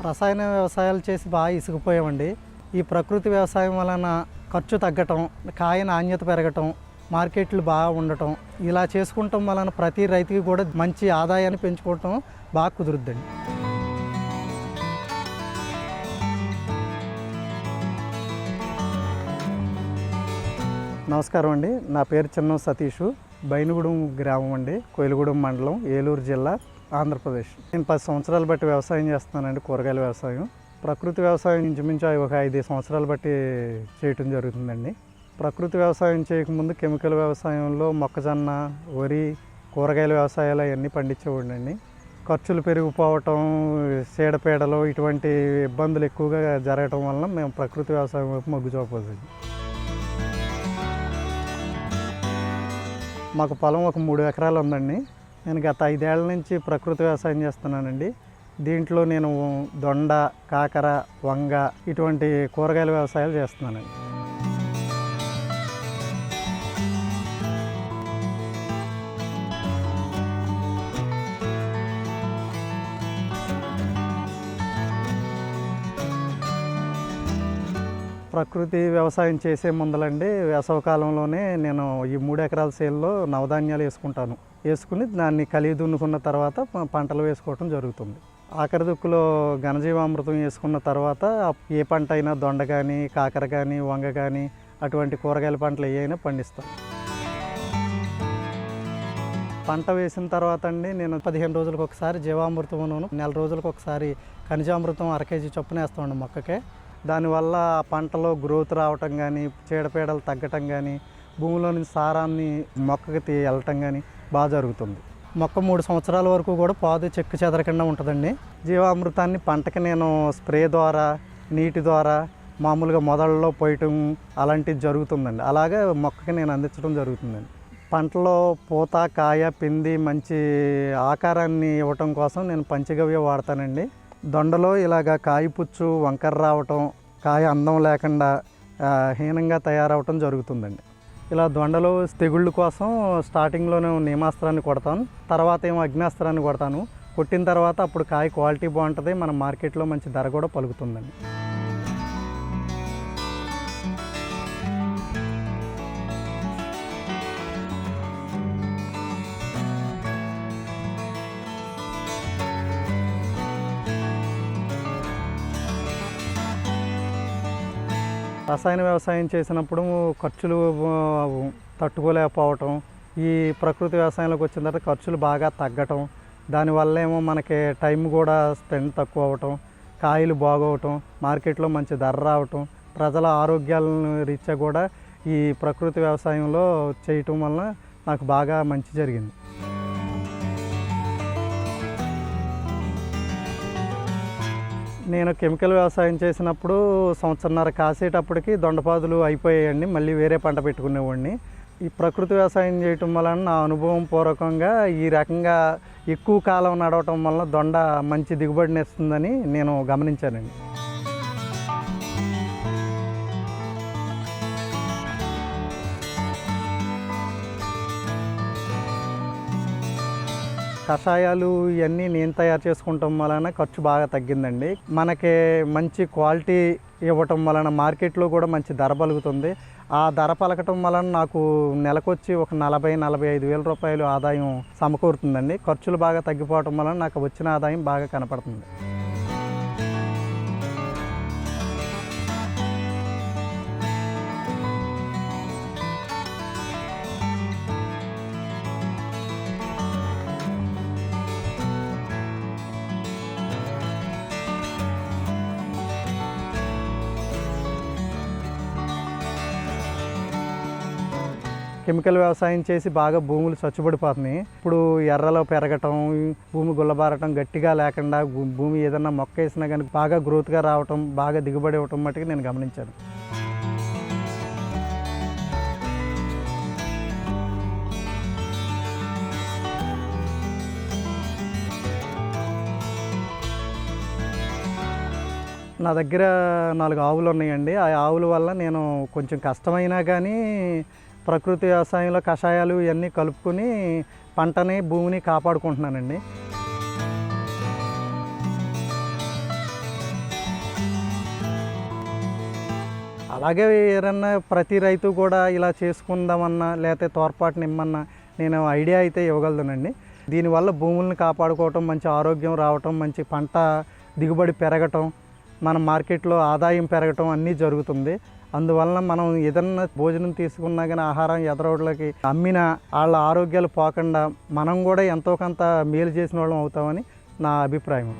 రసాయన వ్యవసాయాలు చేసి బాగా ఇసుకుపోయామండి. ఈ ప్రకృతి వ్యవసాయం వలన ఖర్చు తగ్గటం, కాయ నాణ్యత పెరగటం, మార్కెట్లు బాగా ఉండటం, ఇలా చేసుకుంటాం వలన ప్రతి రైతుకి కూడా మంచి ఆదాయాన్ని పెంచుకోవటం బాగా కుదురుద్దండి. నమస్కారం అండి. నా పేరు చిన్నం సతీషు. బైనుగూడెం గ్రామం అండి, కోయిలగూడెం మండలం, ఏలూరు జిల్లా, ఆంధ్రప్రదేశ్. నేను 10 సంవత్సరాలు బట్టి వ్యవసాయం చేస్తున్నానండి, కూరగాయల వ్యవసాయం. ప్రకృతి వ్యవసాయం ఇంచుమించు ఒక 5 సంవత్సరాలు బట్టి చేయటం జరుగుతుందండి. ప్రకృతి వ్యవసాయం చేయకముందు కెమికల్ వ్యవసాయంలో మొక్కజొన్న, వరి, కూరగాయల వ్యవసాయాలు అవన్నీ పండించేవాడినండి. ఖర్చులు పెరిగిపోవటం, చీడపీడలు ఇటువంటి ఇబ్బందులు ఎక్కువగా జరగటం వలన మేము ప్రకృతి వ్యవసాయం వైపు మొగ్గు చూపలేదు. మాకు పొలం ఒక 3 ఎకరాలు ఉందండి. నేను గత 5 ఏళ్ల నుంచి ప్రకృతి వ్యవసాయం చేస్తున్నానండి. దీంట్లో నేను దొండ, కాకర, వంగ ఇటువంటి కూరగాయల వ్యవసాయాలు చేస్తున్నానండి. ప్రకృతి వ్యవసాయం చేసే ముందలండి వేసవకాలంలోనే నేను ఈ 3 ఎకరాల సేల్లో నవధాన్యాలు వేసుకుని దాన్ని కలిగి దున్నుకున్న తర్వాత పంటలు వేసుకోవటం జరుగుతుంది. ఆఖరి దుక్కులో ఘనజీవామృతం వేసుకున్న తర్వాత ఏ పంట అయినా దొండ కానీ, కాకర కానీ, వంగ కానీ అటువంటి కూరగాయల పంటలు ఏ అయినా పండిస్తాం. పంట వేసిన తర్వాత అండి నేను 15 రోజులకు ఒకసారి జీవామృతం, నెల రోజులకు ఒకసారి ఖనిజామృతం 1/2 kg చొప్పున వేస్తామండి మొక్కకే. దానివల్ల పంటలో గ్రోత్ రావటం కానీ, చీడపీడలు తగ్గటం కానీ, భూమిలో నుంచి సారాన్ని మొక్కకి వెళ్ళటం కానీ బాగా జరుగుతుంది. మొక్క 3 సంవత్సరాల వరకు కూడా పాదు చెక్కు చెదరకుండా ఉంటుందండి. జీవామృతాన్ని పంటకి నేను స్ప్రే ద్వారా, నీటి ద్వారా, మామూలుగా మొదళ్ళలో పోయటం అలాంటివి జరుగుతుందండి. అలాగే మొక్కకి నేను అందించడం జరుగుతుందండి. పంటలో పూత, కాయ, పిండి మంచి ఆకారాన్ని ఇవ్వటం కోసం నేను పంచగవ్య వాడతానండి. దొండలో ఇలాగ కాయపుచ్చు వంకర రావటం, కాయ అందం లేకుండా హీనంగా తయారవటం జరుగుతుందండి. ఇలా దొండలో తెగుళ్ళ కోసం స్టార్టింగ్లోనే నీమాస్త్రాన్ని కొడతాను, తర్వాత ఏమో అగ్నాస్త్రాన్ని కొడతాను. కొట్టిన తర్వాత అప్పుడు కాయ క్వాలిటీ బాగుంటుంది, మన మార్కెట్లో మంచి ధర కూడా పలుకుతుందండి. రసాయన వ్యవసాయం చేసినప్పుడు ఖర్చులు తట్టుకోలేకపోవటం, ఈ ప్రకృతి వ్యవసాయంలోకి వచ్చిన తర్వాత ఖర్చులు బాగా తగ్గటం, దానివల్ల ఏమో మనకి టైం కూడా స్పెండ్ తక్కువ అవ్వటం, కాయలు బాగోవటం, మార్కెట్లో మంచి ధర రావటం, ప్రజల ఆరోగ్యాలను రీత్యా కూడా ఈ ప్రకృతి వ్యవసాయంలో చేయటం వలన నాకు బాగా మంచి జరిగింది. నేను కెమికల్ వ్యవసాయం చేసినప్పుడు 1.5 సంవత్సరం కాసేటప్పటికి దొండపాదులు అయిపోయాయండి. మళ్ళీ వేరే పంట పెట్టుకునేవాడిని. ఈ ప్రకృతి వ్యవసాయం చేయటం వలన నా అనుభవం పూర్వకంగా ఈ రకంగా ఎక్కువ కాలం నడవటం వలన దొండ మంచి దిగుబడిని ఇస్తుందని నేను గమనించానండి. కషాయాలు ఇవన్నీ నేను తయారు చేసుకుంటాం వలన ఖర్చు బాగా తగ్గిందండి. మనకి మంచి క్వాలిటీ ఇవ్వటం వలన మార్కెట్లో కూడా మంచి ధర పలుకుతుంది. ఆ ధర పలకటం వలన నాకు నెలకొచ్చి ఒక 40-45 వేల రూపాయలు ఆదాయం సమకూరుతుందండి. ఖర్చులు బాగా తగ్గిపోవటం వలన నాకు వచ్చిన ఆదాయం బాగా కనపడుతుంది. కెమికల్ వ్యవసాయం చేసి బాగా భూములు చచ్చుబడిపోతున్నాయి. ఇప్పుడు ఎర్రలో పెరగటం, భూమి గుల్లబారటం, గట్టిగా లేకుండా భూమి ఏదన్నా మొక్క వేసినా కానీ బాగా గ్రోత్గా రావటం, బాగా దిగుబడి ఇవ్వటం మట్టుకు నేను గమనించాను. నా దగ్గర 4 ఆవులు ఉన్నాయండి. ఆ ఆవుల వల్ల నేను కొంచెం కష్టమైనా కానీ ప్రకృతి వ్యవసాయంలో కషాయాలు ఇవన్నీ కలుపుకొని పంటని, భూమిని కాపాడుకుంటున్నానండి. అలాగే ఏదన్నా ప్రతి రైతు కూడా ఇలా చేసుకుందామన్నా లేకపోతే తోడ్పాటుని ఇమ్మన్నా నేను ఐడియా అయితే ఇవ్వగలదునండి. దీనివల్ల భూములను కాపాడుకోవటం, మంచి ఆరోగ్యం రావటం, మంచి పంట దిగుబడి పెరగటం, మన మార్కెట్లో ఆదాయం పెరగటం అన్నీ జరుగుతుంది. అందువలన మనం ఏదన్నా భోజనం తీసుకున్నా కానీ ఆహారం ఎదరోడ్లకి అమ్మినా వాళ్ళ ఆరోగ్యాలు పోకుండా మనం కూడా ఎంతో కొంత మేలు చేసిన వాళ్ళం అవుతామని నా అభిప్రాయం.